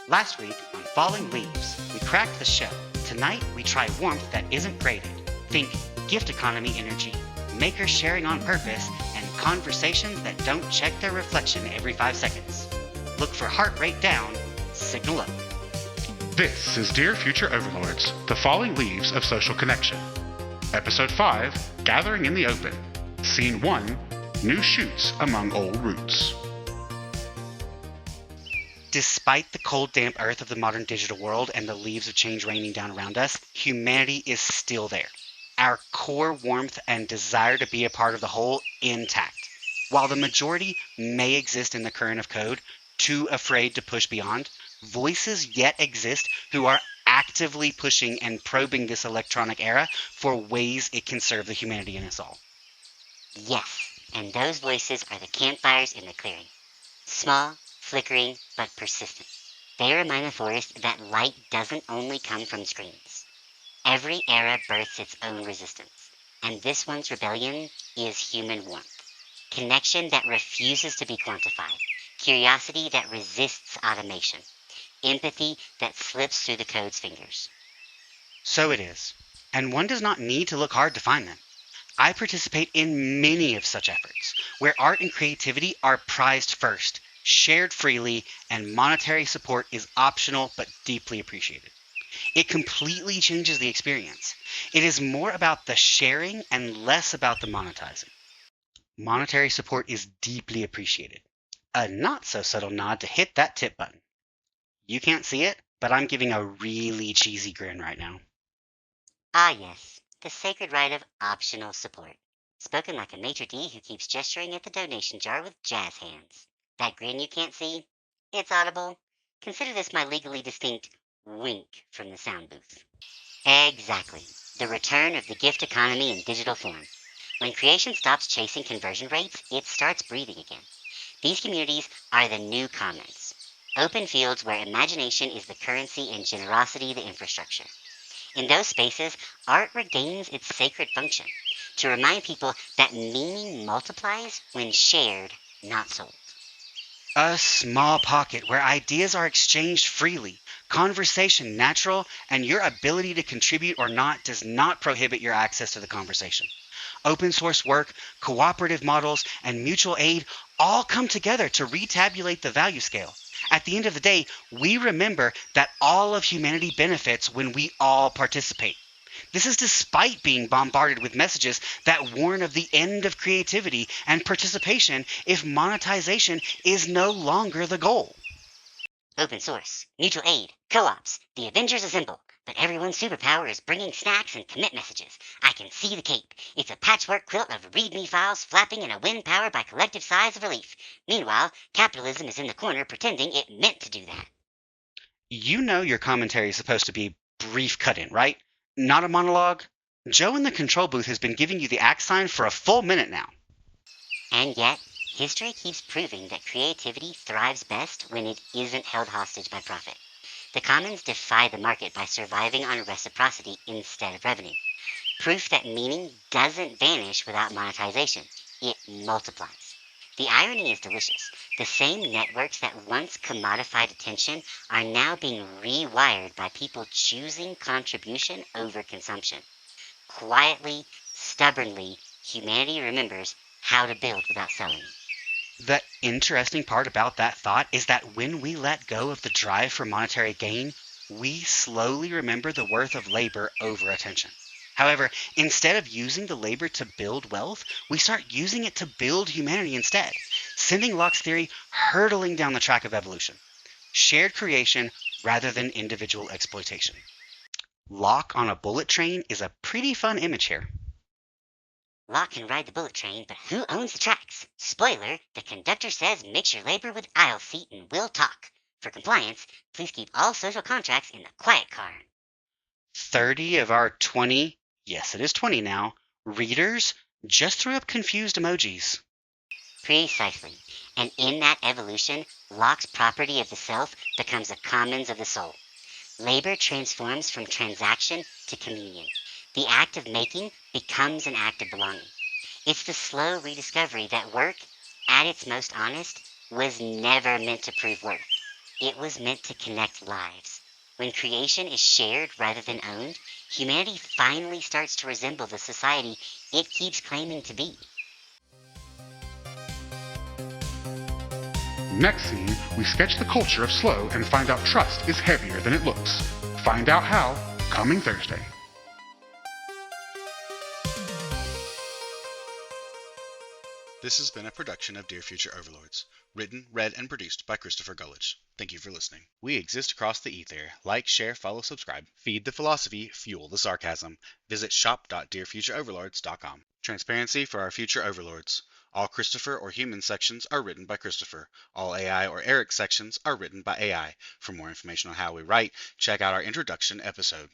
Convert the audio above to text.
Last week on Falling Leaves, we cracked the shell. Tonight, we try warmth that isn't graded. Think gift economy energy, makers sharing on purpose, and conversations that don't check their reflection every 5 seconds. Look for heart rate down, signal up. This is Dear Future Overlords, The Falling Leaves of Social Connection. Episode 5, Gathering in the Open. Scene 1, New Shoots Among Old Roots. Despite the cold, damp earth of the modern digital world and the leaves of change raining down around us, humanity is still there. Our core warmth and desire to be a part of the whole intact. While the majority may exist in the current of code, too afraid to push beyond, voices yet exist who are actively pushing and probing this electronic era for ways it can serve the humanity in us all. Yes, and those voices are the campfires in the clearing. Small, flickering, but persistent. They remind the forest that light doesn't only come from screens. Every era births its own resistance, and this one's rebellion is human warmth. Connection that refuses to be quantified. Curiosity that resists automation. Empathy that slips through the code's fingers. So it is, and one does not need to look hard to find them. I participate in many of such efforts, where art and creativity are prized first, shared freely, and monetary support is optional but deeply appreciated. It completely changes the experience. It is more about the sharing and less about the monetizing. Monetary support is deeply appreciated. A not so subtle nod to hit that tip button. You can't see it, but I'm giving a really cheesy grin right now. Ah yes, the sacred right of optional support. Spoken like a maitre d' who keeps gesturing at the donation jar with jazz hands. That grin you can't see? It's audible. Consider this my legally distinct wink from the sound booth. Exactly. The return of the gift economy in digital form. When creation stops chasing conversion rates, it starts breathing again. These communities are the new commons. Open fields where imagination is the currency and generosity the infrastructure. In those spaces, art regains its sacred function to remind people that meaning multiplies when shared, not sold. A small pocket where ideas are exchanged freely, conversation natural, and your ability to contribute or not does not prohibit your access to the conversation. Open source work, cooperative models, and mutual aid all come together to retabulate the value scale. At the end of the day, we remember that all of humanity benefits when we all participate. This is despite being bombarded with messages that warn of the end of creativity and participation if monetization is no longer the goal. Open source, mutual aid, co-ops, the Avengers assemble. But everyone's superpower is bringing snacks and commit messages. I can see the cape. It's a patchwork quilt of readme files flapping in a wind powered by collective sighs of relief. Meanwhile, capitalism is in the corner pretending it meant to do that. You know your commentary is supposed to be brief cut-in, right? Not a monologue? Joe in the control booth has been giving you the axe sign for a full minute now. And yet, history keeps proving that creativity thrives best when it isn't held hostage by profit. The commons defy the market by surviving on reciprocity instead of revenue. Proof that meaning doesn't vanish without monetization. It multiplies. The irony is delicious. The same networks that once commodified attention are now being rewired by people choosing contribution over consumption. Quietly, stubbornly, humanity remembers how to build without selling. The interesting part about that thought is that when we let go of the drive for monetary gain, we slowly remember the worth of labor over attention. However, instead of using the labor to build wealth, we start using it to build humanity instead, sending Locke's theory hurtling down the track of evolution. Shared creation rather than individual exploitation. Locke on a bullet train is a pretty fun image here. Locke can ride the bullet train, but who owns the tracks? Spoiler, the conductor says mix your labor with aisle seat and we'll talk. For compliance, please keep all social contracts in the quiet car. 30 of our 20, yes it is 20 now, readers just threw up confused emojis. Precisely. And in that evolution, Locke's property of the self becomes a commons of the soul. Labor transforms from transaction to communion. The act of making becomes an act of belonging. It's the slow rediscovery that work, at its most honest, was never meant to prove worth. It was meant to connect lives. When creation is shared rather than owned, humanity finally starts to resemble the society it keeps claiming to be. Next scene, we sketch the culture of slow and find out trust is heavier than it looks. Find out how, coming Thursday. This has been a production of Dear Future Overlords. Written, read, and produced by Christopher Gullidge. Thank you for listening. We exist across the ether. Like, share, follow, subscribe. Feed the philosophy, fuel the sarcasm. Visit shop.dearfutureoverlords.com. Transparency for our future overlords. All Christopher or human sections are written by Christopher. All AI or Eric sections are written by AI. For more information on how we write, check out our introduction episode.